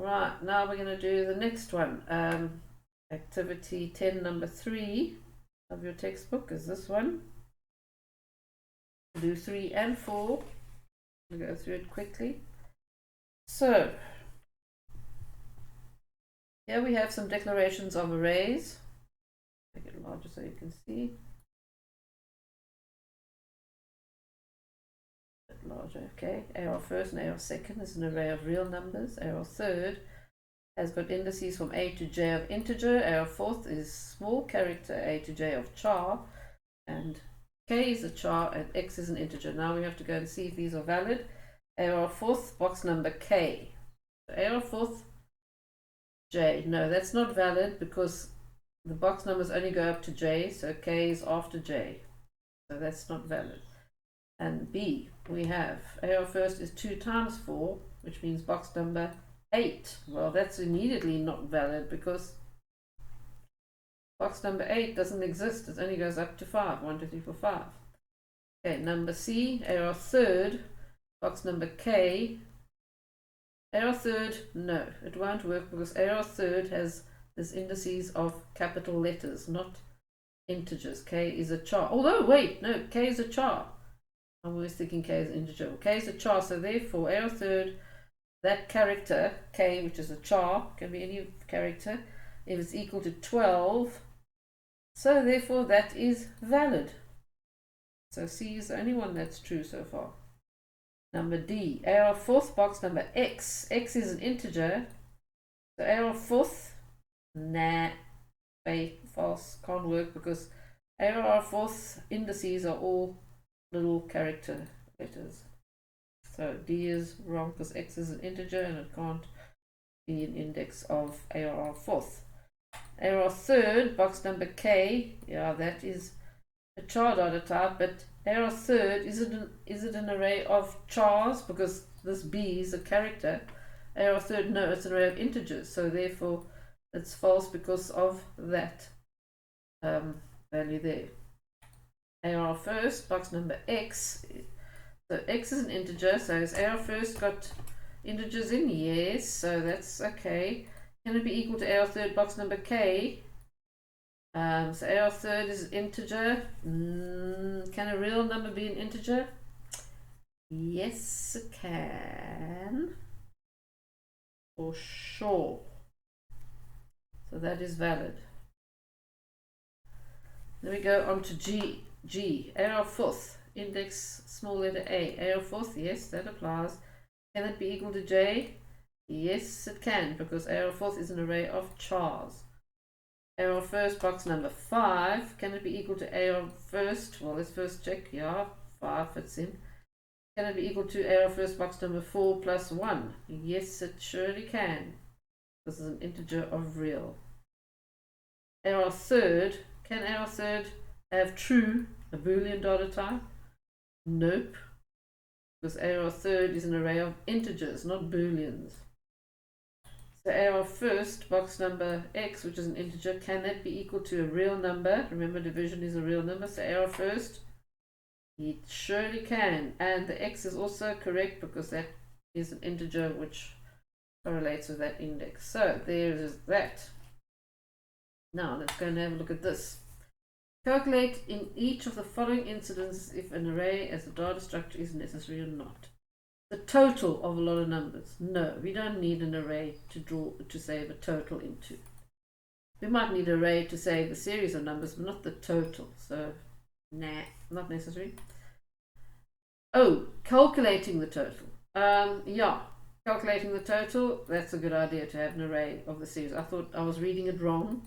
Right, now we're going to do the next one. Activity 10, number 3 of your textbook is this one. Do 3 and 4. I'll go through it quickly. So, here we have some declarations of arrays. Make it larger so you can see. A bit larger, okay. AR first and AR second is an array of real numbers. AR third has got indices from A to J of integer. AR fourth is small character A to J of char. And K is a char and X is an integer. Now we have to go and see if these are valid. AR fourth, box number K. AR fourth, J. No, that's not valid because the box numbers only go up to J, so K is after J. So that's not valid. And B, we have AR first is 2 times 4, which means box number 8. Well, that's immediately not valid because box number 8 doesn't exist. It only goes up to 5. 1, 2, 3, 4, 5. Okay, number C, AR third, box number K. AR third, no, it won't work because AR third has this indices of capital letters, not integers. K is a char. Although, wait, no, K is a char. I'm always thinking K is an integer. K is a char, so therefore AR third, that character, K, which is a char, can be any character, if it's equal to 12, so therefore that is valid. So C is the only one that's true so far. Number D, AR fourth, box number X. X is an integer, so AR fourth, nah, fake, false, can't work because AR fourth indices are all little character letters. So D is wrong because X is an integer and it can't be an index of AR fourth. AR third, box number K, yeah, that is a char data type, but AR third, is it an array of chars because this B is a character? AR third, no, it's an array of integers, so therefore it's false because of that value there. AR first, box number X, so X is an integer, so is AR first got integers in? Yes, so that's okay. Can it be equal to AR third, box number K? So AR third is an integer. Can a real number be an integer? Yes, it can. For sure. So that is valid. Then we go on to G. AR fourth, index small letter A. AR fourth, yes, that applies. Can it be equal to J? Yes, it can, because AR fourth is an array of chars. AR first, box number 5. Can it be equal to AR first? Well, let's first check. Yeah, 5 fits in. Can it be equal to AR first, box number 4 plus 1? Yes, it surely can. This is an integer of real. AR third. Can AR third have true, a Boolean data type? Nope. Because AR third is an array of integers, not Booleans. So AR first, box number X, which is an integer, can that be equal to a real number? Remember, division is a real number, so AR first, it surely can. And the X is also correct because that is an integer which correlates with that index. So there is that. Now let's go and have a look at this. Calculate in each of the following incidents if an array as a data structure is necessary or not. The total of a lot of numbers. No, we don't need an array to save a total into. We might need an array to save a series of numbers, but not the total. So, nah, not necessary. Oh, calculating the total. Yeah, calculating the total, that's a good idea to have an array of the series. I thought I was reading it wrong.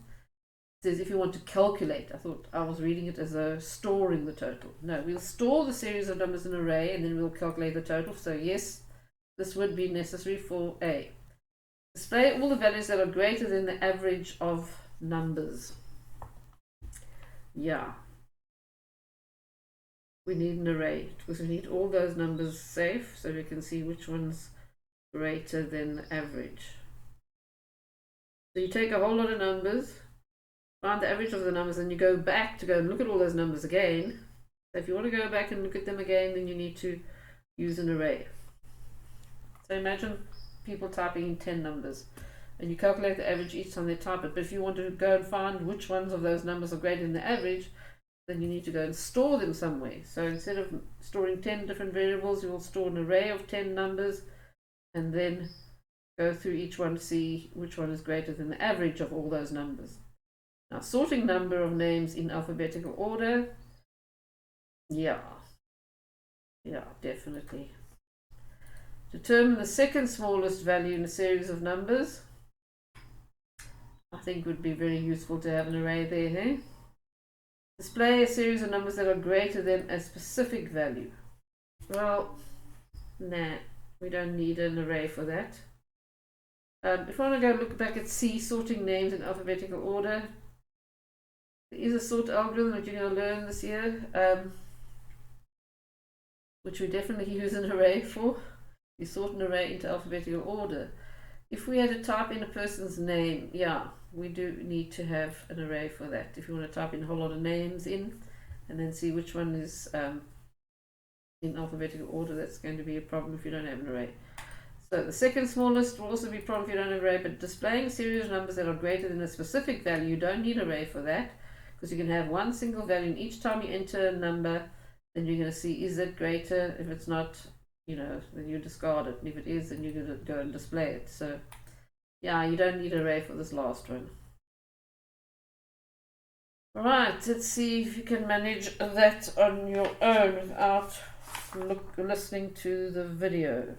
It says if you want to calculate. I thought I was reading it as a storing the total. No, we'll store the series of numbers in an array and then we'll calculate the total. So yes, this would be necessary for A. Display all the values that are greater than the average of numbers. Yeah. We need an array because we need all those numbers safe so we can see which one's greater than the average. So you take a whole lot of numbers, find the average of the numbers, and you go back to go and look at all those numbers again. So if you want to go back and look at them again, then you need to use an array. So imagine people typing in 10 numbers. And you calculate the average each time they type it. But if you want to go and find which ones of those numbers are greater than the average, then you need to go and store them somewhere. So instead of storing 10 different variables, you will store an array of 10 numbers and then go through each one to see which one is greater than the average of all those numbers. Now, sorting number of names in alphabetical order. Yeah, definitely. Determine the second smallest value in a series of numbers. I think would be very useful to have an array there, hey? Display a series of numbers that are greater than a specific value. Well, nah, we don't need an array for that. If I want to go look back at C, sorting names in alphabetical order, there is a sort algorithm that you're going to learn this year, which we definitely use an array for. You sort an array into alphabetical order. If we had to type in a person's name, yeah, we do need to have an array for that. If you want to type in a whole lot of names in and then see which one is in alphabetical order, that's going to be a problem if you don't have an array. So the second smallest will also be a problem if you don't have an array, but displaying a series of numbers that are greater than a specific value, you don't need an array for that, because you can have one single value, and each time you enter a number, then you're going to see, is it greater? If it's not, then you discard it, and if it is, then you're going to go and display it. So yeah, you don't need an array for this last one. Alright, let's see if you can manage that on your own without listening to the video.